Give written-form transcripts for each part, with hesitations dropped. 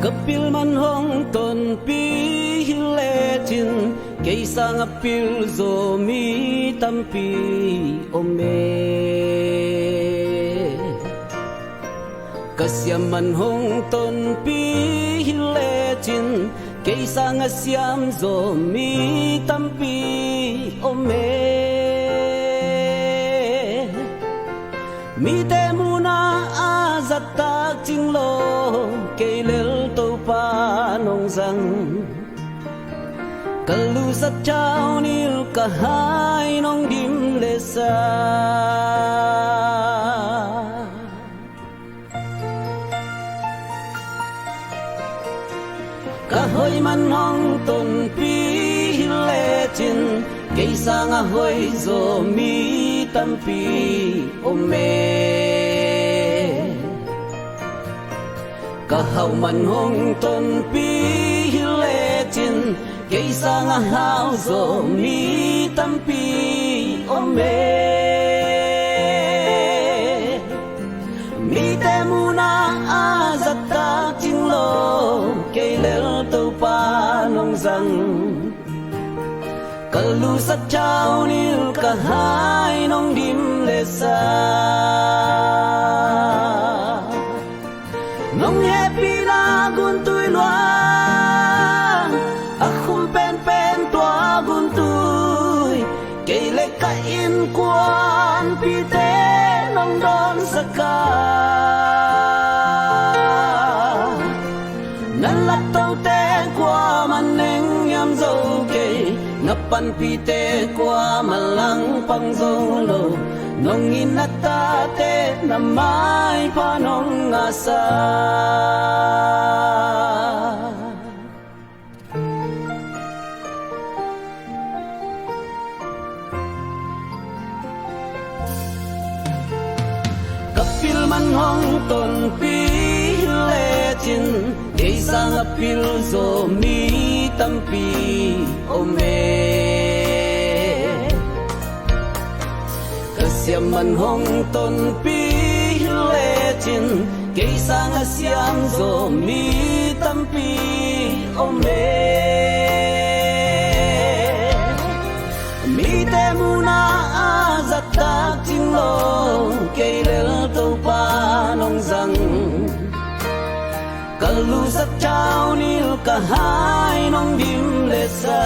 Kapil man hong ton pi hile chin Kaisa nga pil zo mi tampi ome Kasyam man hong ton pi hile chin Kaisa nga siyam zo mi tampi ome Mi te muna azatak chinglo Kay lel to pa nong zang Kalusat chao nil kahay nong dim lesa Kahoy man hong ton pi hile chin Kaysa nga hoy zo mi tampi ome Kahaw man hong ton pi hile chin Kaysa nga haw zo mi tampi ome Mi te muna azatak chinglo Kay lel to pa nong zang Kalusat chao nil kahay nong dim lesa Nong happy na guntuy luang Akong pen tua guntuy Kay lekain kuan pite nong don saka Nalataw te kwa maneng yam zo kay Napan pite kwa malang pang zolo Nong inatate na may panong asa Kapil man hong ton pi hile chin Kaysa nga pil zo mi tampi ome Kasyam man hong ton pi hile chin Kaysa nga siyam zo mi tampi ome Mi te muna azatak chinglo Kay lel to pa nong zang Kalusat chao nil kahay nong dim lesa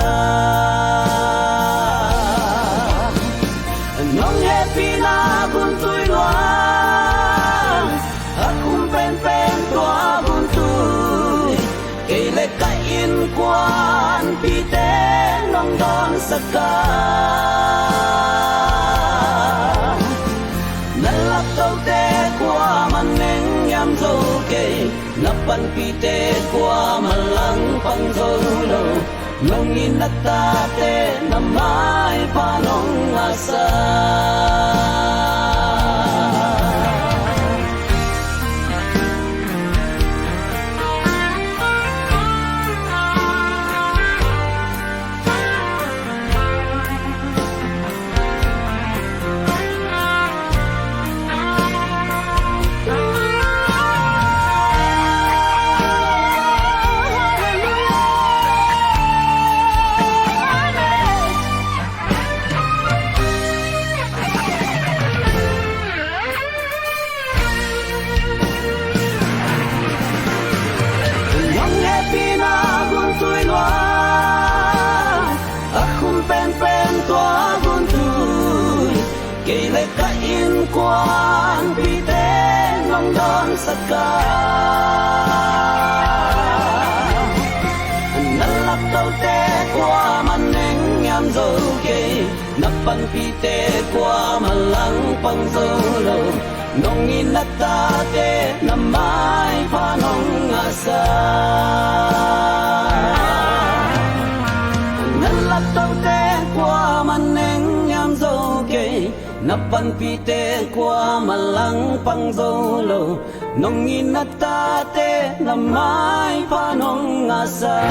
Nong happy na guntuy luang Akong pen tua guntuy Kay lekain kuan pite nong don saka Nalataw te kwa maneng yam zo kay Napan pite kwa malang pang zolo Nong inatate na may panong asa Kay lekain kuan pite nong don saka Nalataw te kwa maneng yam zo kay Napan pite kwa malang pang zolo Nong inatate na may panong asa Nalataw te kwa maneng yam zo kay Napan pite kwa malang pang zolo nung inatate na may panong asa.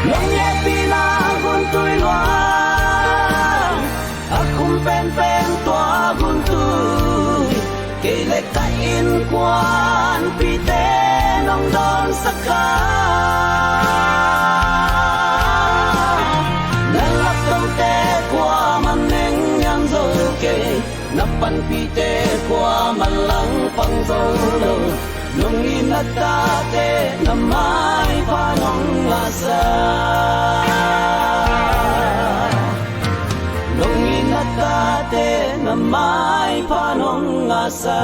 Nung ipinaguntoy luang akong pen-pen tua guntoy kailay kain kuan pite nang don saka nalakaw te kwa maneng yang zoke napanpite kwa malang pang zolo nung inatate na may panong asa. Nung inatate na may panong asa.